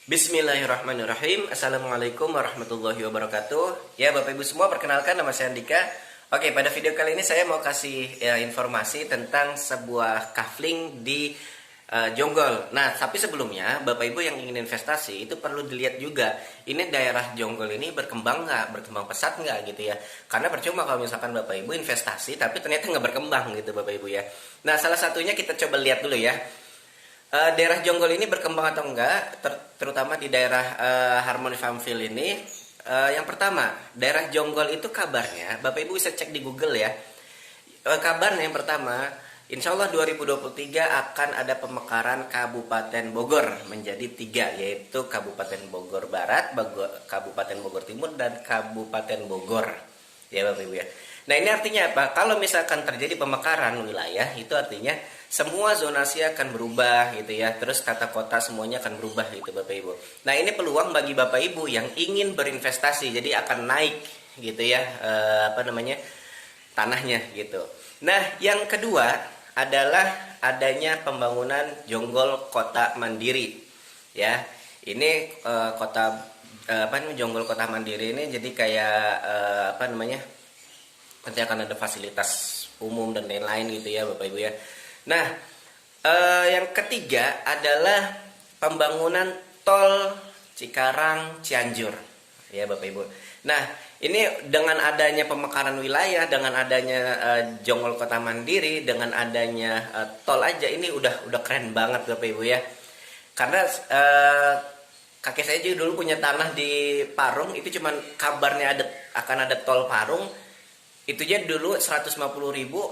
Bismillahirrahmanirrahim. Assalamualaikum warahmatullahi wabarakatuh. Ya Bapak Ibu semua, perkenalkan nama saya Andika. Oke, pada video kali ini saya mau kasih informasi tentang sebuah kafling di Jonggol. Nah, tapi sebelumnya Bapak Ibu yang ingin investasi itu perlu dilihat juga, ini daerah Jonggol ini berkembang nggak, berkembang pesat nggak gitu ya. Karena percuma kalau misalkan Bapak Ibu investasi tapi ternyata nggak berkembang gitu Bapak Ibu ya. Nah, salah satunya kita coba lihat dulu ya. Daerah Jonggol ini berkembang atau enggak, terutama di daerah Harmony Farmville ini. Yang pertama, daerah Jonggol itu kabarnya, Bapak Ibu bisa cek di Google ya. Kabarnya yang pertama, insya Allah 2023 akan ada pemekaran Kabupaten Bogor menjadi 3, yaitu Kabupaten Bogor Barat, Kabupaten Bogor Timur, dan Kabupaten Bogor. Ya Bapak Ibu ya. Nah, ini artinya apa? Kalau misalkan terjadi pemekaran wilayah, itu artinya semua zonasi akan berubah gitu ya. Terus tata kota semuanya akan berubah gitu Bapak Ibu. Nah, ini peluang bagi Bapak Ibu yang ingin berinvestasi. Jadi akan naik gitu ya, tanahnya gitu. Nah, yang kedua adalah adanya pembangunan Jonggol Kota Mandiri. Ya. Ini Jonggol Kota Mandiri ini jadi kayak nanti akan ada fasilitas umum dan lain-lain gitu ya Bapak Ibu ya. Nah, yang ketiga adalah pembangunan tol Cikarang Cianjur ya Bapak Ibu. Nah, ini dengan adanya pemekaran wilayah, dengan adanya Jonggol Kota Mandiri, dengan adanya tol aja ini udah keren banget Bapak Ibu ya. Karena kakek saya juga dulu punya tanah di Parung, itu cuman kabarnya akan ada tol Parung. Itu aja dulu 150.000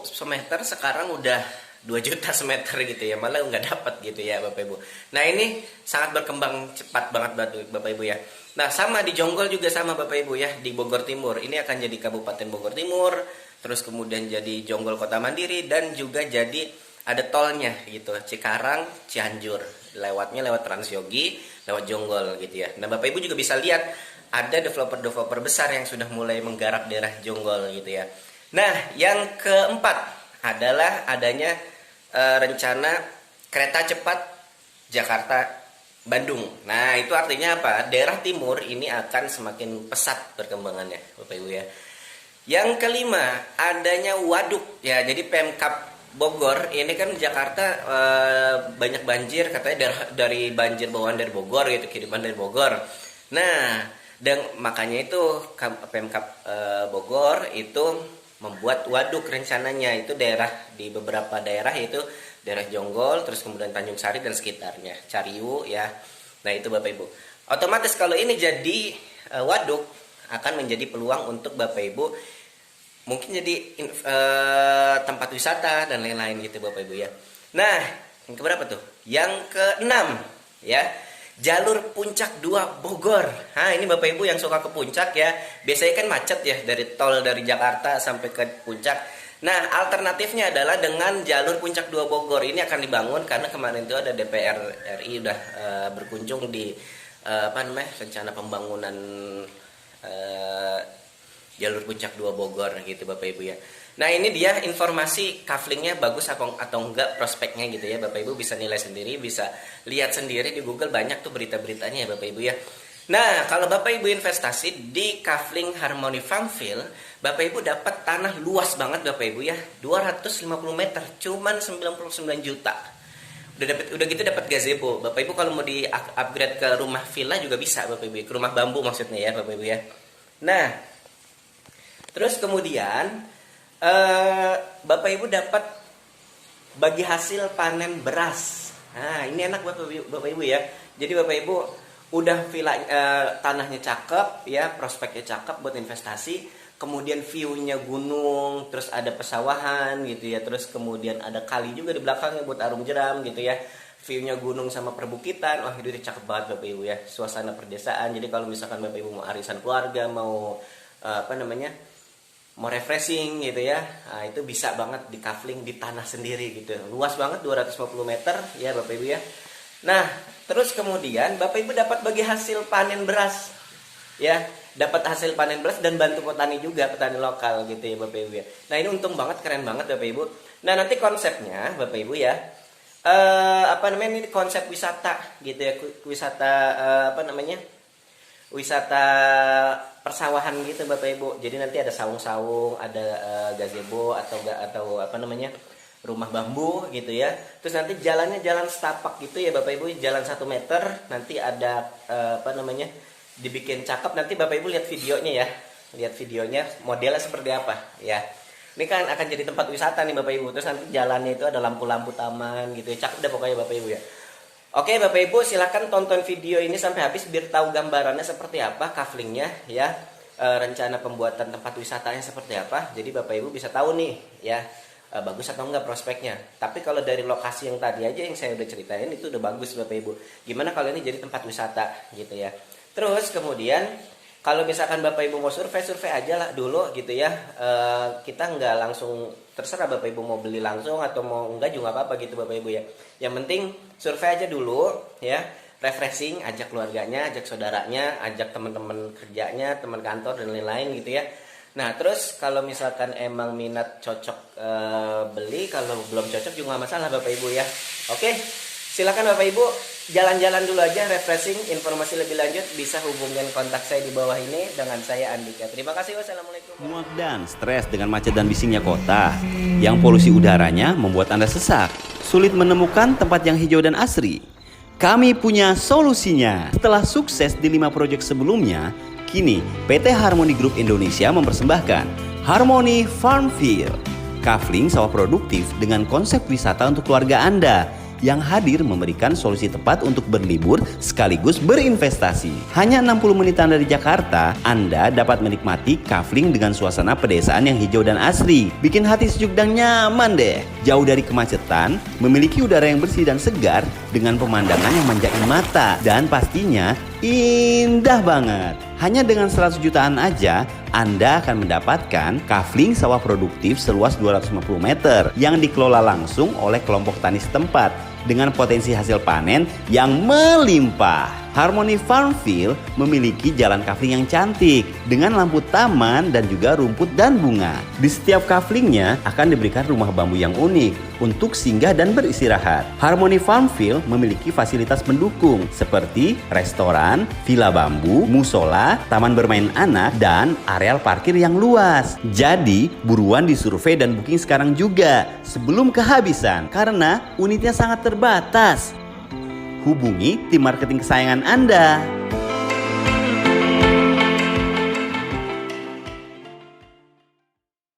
semeter, sekarang udah 2 juta semeter gitu ya, malah nggak dapat gitu ya Bapak Ibu. Nah, ini sangat berkembang cepat banget Bapak Ibu ya. Nah, sama di Jonggol juga sama Bapak Ibu ya, di Bogor Timur. Ini akan jadi Kabupaten Bogor Timur, terus kemudian jadi Jonggol Kota Mandiri, dan juga jadi ada tolnya gitu, Cikarang Cianjur. Lewat Transyogi, lewat Jonggol gitu ya. Nah, Bapak Ibu juga bisa lihat ada developer besar yang sudah mulai menggarap daerah Jonggol gitu ya. Nah, yang keempat adalah adanya rencana kereta cepat Jakarta Bandung. Nah, itu artinya apa? Daerah timur ini akan semakin pesat perkembangannya, Bapak Ibu ya. Yang kelima, adanya waduk ya. Jadi Pemkab Bogor ini kan Jakarta banyak banjir katanya dari banjir bawaan dari Bogor gitu, kiriman dari Bogor. Nah, dan makanya itu Pemkab Bogor itu membuat waduk rencananya, itu di beberapa daerah, yaitu daerah Jonggol, terus kemudian Tanjung Sari dan sekitarnya, Cariu ya. Nah, itu Bapak Ibu. Otomatis kalau ini jadi waduk akan menjadi peluang untuk Bapak Ibu mungkin jadi tempat wisata dan lain-lain gitu Bapak Ibu ya. Nah, yang keberapa tuh? Yang keenam ya. Jalur Puncak 2 Bogor. Nah, ini Bapak Ibu yang suka ke puncak ya. Biasanya kan macet ya dari tol dari Jakarta sampai ke puncak. Nah, alternatifnya adalah dengan jalur Puncak 2 Bogor. Ini akan dibangun karena kemarin itu ada DPR RI udah berkunjung di rencana pembangunan jalur Puncak 2 Bogor gitu Bapak Ibu ya. Nah, ini dia informasi kaflingnya bagus atau enggak, prospeknya gitu ya. Bapak Ibu bisa nilai sendiri, bisa lihat sendiri di Google, banyak tuh berita-beritanya ya Bapak Ibu ya. Nah, kalau Bapak Ibu investasi di kafling Harmony Farmville, Bapak Ibu dapat tanah luas banget Bapak Ibu ya, 250 meter, cuman 99 juta. Udah gitu dapat gazebo. Bapak Ibu kalau mau di upgrade ke rumah villa juga bisa Bapak Ibu, ke rumah bambu maksudnya ya Bapak Ibu ya. Nah, terus kemudian Bapak Ibu dapat bagi hasil panen beras. Nah, ini enak buat Bapak Ibu ya. Jadi Bapak Ibu udah tanahnya cakep ya, prospeknya cakep buat investasi. Kemudian view-nya gunung, terus ada pesawahan gitu ya. Terus kemudian ada kali juga di belakangnya buat arum jeram gitu ya. View-nya gunung sama perbukitan. Wah, itu cakep banget Bapak Ibu ya. Suasana perdesaan. Jadi kalau misalkan Bapak Ibu mau arisan keluarga, mau mau refreshing gitu ya, nah, itu bisa banget di kafling di tanah sendiri gitu, luas banget 250 meter ya Bapak Ibu ya. Nah, terus kemudian Bapak Ibu dapat bagi hasil panen beras ya, dapat hasil panen beras dan bantu petani juga, petani lokal gitu ya Bapak Ibu ya. Nah, ini untung banget, keren banget Bapak Ibu. Nah, nanti konsepnya Bapak Ibu ya, apa namanya, ini konsep wisata gitu ya, wisata apa namanya, wisata persawahan gitu Bapak Ibu. Jadi nanti ada saung-saung, ada gazebo atau apa namanya, rumah bambu gitu ya. Terus nanti jalannya jalan setapak gitu ya Bapak Ibu, jalan 1 meter. Nanti ada apa namanya, dibikin cakep. Nanti Bapak Ibu lihat videonya ya, lihat videonya modelnya seperti apa ya. Ini kan akan jadi tempat wisata nih Bapak Ibu. Terus nanti jalannya itu ada lampu-lampu taman gitu ya. Cakep deh pokoknya Bapak Ibu ya. Oke Bapak Ibu, silakan tonton video ini sampai habis biar tahu gambarannya seperti apa, kaflingnya ya. Rencana pembuatan tempat wisatanya seperti apa. Jadi Bapak Ibu bisa tahu nih ya, bagus atau enggak prospeknya. Tapi kalau dari lokasi yang tadi aja yang saya udah ceritain itu udah bagus Bapak Ibu. Gimana kalau ini jadi tempat wisata gitu ya. Terus kemudian kalau misalkan Bapak Ibu mau survei aja lah dulu gitu ya. Kita nggak langsung, terserah Bapak Ibu mau beli langsung atau mau enggak juga apa-apa gitu Bapak Ibu ya. Yang penting survei aja dulu ya, refreshing, ajak keluarganya, ajak saudaranya, ajak teman-teman kerjanya, teman kantor dan lain-lain gitu ya. Nah terus kalau misalkan emang minat cocok beli, kalau belum cocok juga nggak masalah Bapak Ibu ya. Oke, silakan Bapak Ibu jalan-jalan dulu aja, refreshing. Informasi lebih lanjut bisa hubungin kontak saya di bawah ini dengan saya Andika. Terima kasih, wassalamualaikum. Muak dan stres dengan macet dan bisingnya kota yang polusi udaranya membuat Anda sesak, sulit menemukan tempat yang hijau dan asri. Kami punya solusinya. Setelah sukses di 5 proyek sebelumnya, kini PT Harmony Group Indonesia mempersembahkan Harmony Farmfield, kafling sawah produktif dengan konsep wisata untuk keluarga Anda yang hadir memberikan solusi tepat untuk berlibur sekaligus berinvestasi. Hanya 60 menitan dari Jakarta, Anda dapat menikmati kafling dengan suasana pedesaan yang hijau dan asri. Bikin hati sejuk dan nyaman deh. Jauh dari kemacetan, memiliki udara yang bersih dan segar dengan pemandangan yang manjain mata. Dan pastinya indah banget. Hanya dengan 100 jutaan aja, Anda akan mendapatkan kafling sawah produktif seluas 250 meter yang dikelola langsung oleh kelompok tani setempat dengan potensi hasil panen yang melimpah. Harmony Farmfield memiliki jalan kafling yang cantik dengan lampu taman dan juga rumput dan bunga. Di setiap kaflingnya akan diberikan rumah bambu yang unik untuk singgah dan beristirahat. Harmony Farmfield memiliki fasilitas pendukung seperti restoran, villa bambu, musola, taman bermain anak, dan areal parkir yang luas. Jadi buruan disurvei dan booking sekarang juga sebelum kehabisan karena unitnya sangat terbatas. Hubungi tim marketing kesayangan Anda.